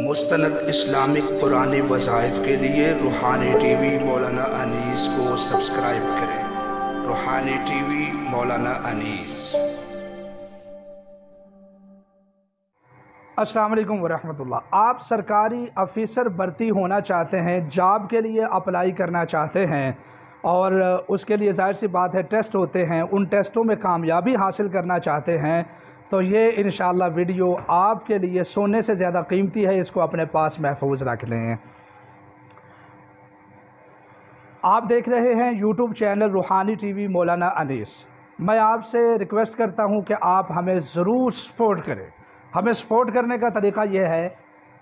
मुस्तनद Islamic कुरानी वज़ाइफ के लिए रूहानी टीवी मौलाना अनीस को सब्सक्राइब करें। रूहानी टीवी मौलाना अनीस। अस्सलाम वालेकुम वरहमतुल्लाह। आप सरकारी ऑफिसर भर्ती होना चाहते हैं, जॉब के लिए अप्लाई करना चाहते हैं और उसके लिए ज़ाहिर सी बात है टेस्ट होते हैं, उन टेस्टों में कामयाबी हासिल करना चाहते हैं तो ये इंशाअल्लाह वीडियो आपके लिए सोने से ज़्यादा कीमती है। इसको अपने पास महफूज रख लें। आप देख रहे हैं यूट्यूब चैनल रूहानी टीवी मौलाना अनीस। मैं आपसे रिक्वेस्ट करता हूं कि आप हमें ज़रूर सपोर्ट करें। हमें सपोर्ट करने का तरीका यह है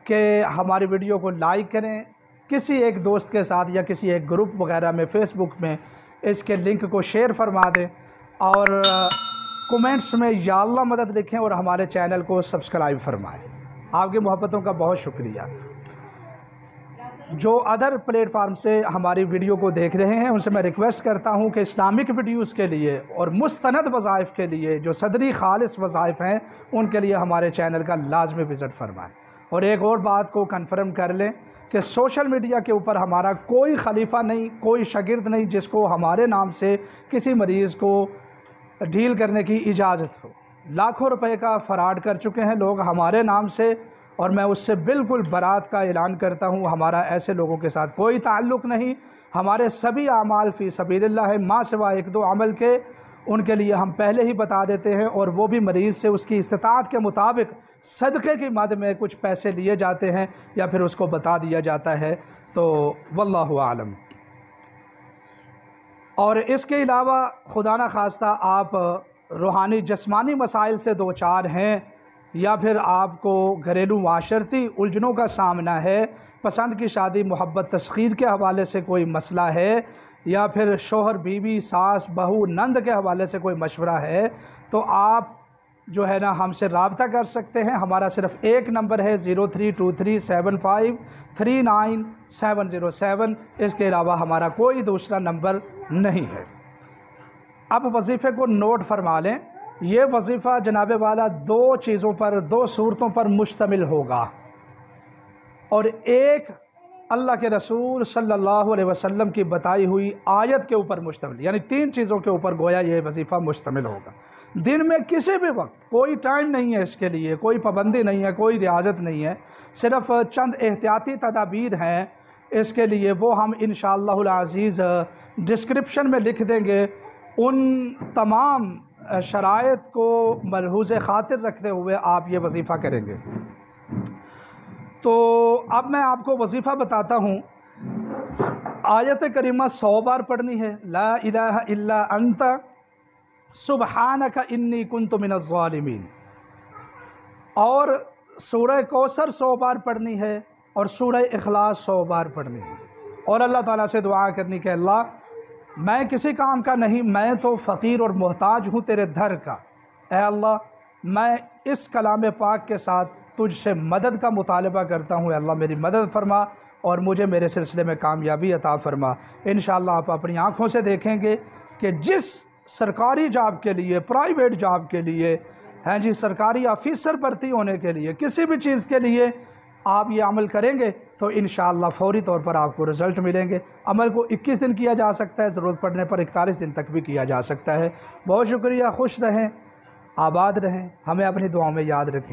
कि हमारी वीडियो को लाइक करें, किसी एक दोस्त के साथ या किसी एक ग्रुप वगैरह में फेसबुक में इसके लिंक को शेयर फरमा दें और कमेंट्स में या अल्लाह मदद लिखें और हमारे चैनल को सब्सक्राइब फरमाएं। आपकी मोहब्बतों का बहुत शुक्रिया। जो अदर प्लेटफार्म से हमारी वीडियो को देख रहे हैं उनसे मैं रिक्वेस्ट करता हूं कि इस्लामिक वीडियोस के लिए और मुस्तनद वज़ाइफ के लिए जो सदरी खालिस वज़ाइफ हैं उनके लिए हमारे चैनल का लाजमी विज़िट फरमाएं। और एक और बात को कन्फर्म कर लें कि सोशल मीडिया के ऊपर हमारा कोई खलीफा नहीं, कोई शागिर्द नहीं जिसको हमारे नाम से किसी मरीज़ को डील करने की इजाज़त हो। लाखों रुपए का फ़राड कर चुके हैं लोग हमारे नाम से और मैं उससे बिल्कुल बरात का ऐलान करता हूँ। हमारा ऐसे लोगों के साथ कोई ताल्लुक़ नहीं। हमारे सभी आमाल फ़ी सबीलिल्लाह है, माँ सिवा एक दो अमल के उनके लिए हम पहले ही बता देते हैं और वो भी मरीज़ से उसकी इस्तिताअत के मुताबिक सदक़े की मद में कुछ पैसे लिए जाते हैं या फिर उसको बता दिया जाता है। तो वल्लाहु आलम। और इसके अलावा खुदा न खास्ता आप रूहानी जस्मानी मसाइल से दो चार हैं या फिर आपको घरेलू माशरती उलझनों का सामना है, पसंद की शादी मोहब्बत तस्खीर के हवाले से कोई मसला है या फिर शोहर बीवी सास बहू नंद के हवाले से कोई मशवरा है तो आप जो है ना हमसे रब्ता कर सकते हैं। हमारा सिर्फ़ एक नंबर है 03237539 इसके अलावा हमारा कोई दूसरा नंबर नहीं है। अब वजीफ़े को नोट फरमा लें। ये वजीफ़ा जनाबे वाला दो चीज़ों पर, दो सूरतों पर मुश्तमिल होगा और एक अल्लाह के रसूल सल्लल्लाहु अलैहि वसल्लम की बताई हुई आयत के ऊपर मुश्तमिल, यानी तीन चीज़ों के ऊपर गोया ये वजीफ़ा मुश्तमिल होगा। दिन में किसी भी वक्त कोई टाइम नहीं है, इसके लिए कोई पाबंदी नहीं है, कोई रियाजत नहीं है, सिर्फ़ चंद एहतियाती तदाबीर हैं इसके लिए। वो हम इंशाअल्लाहुल अज़ीज़ डिस्क्रिप्शन में लिख देंगे। उन तमाम शराइत को मलहूज़ ख़ातिर रखते हुए आप ये वजीफ़ा करेंगे। तो अब मैं आपको वजीफ़ा बताता हूँ। आयत करीमा 100 बार पढ़नी है, ला इलाहा इल्ला अंता सुबहानका इन्नी कुन्तु मिनज़ ज़ालिमीन। और सूरह कौसर 100 बार पढ़नी है और सूरह इखलास 100 बार पढ़नी है और अल्लाह ताला से दुआ करनी कि अल्लाह मैं किसी काम का नहीं, मैं तो फ़कीर और मोहताज हूँ तेरे दर का। ए अल्लाह मैं इस कलाम पाक के साथ तुझसे मदद का मुतालबा करता हूँ। अल्लाह मेरी मदद फरमा और मुझे मेरे सिलसिले में कामयाबी अता फरमा। इंशाअल्लाह आप अपनी आँखों से देखेंगे कि जिस सरकारी जॉब के लिए, प्राइवेट जॉब के लिए, हैं जी, सरकारी ऑफिसर भर्ती होने के लिए, किसी भी चीज़ के लिए आप ये अमल करेंगे तो इंशाअल्लाह फ़ौरी तौर पर आपको रिज़ल्ट मिलेंगे। अमल को 21 दिन किया जा सकता है, ज़रूरत पड़ने पर 41 दिन तक भी किया जा सकता है। बहुत शुक्रिया। खुश रहें, आबाद रहें, हमें अपनी दुआओं में याद रखें।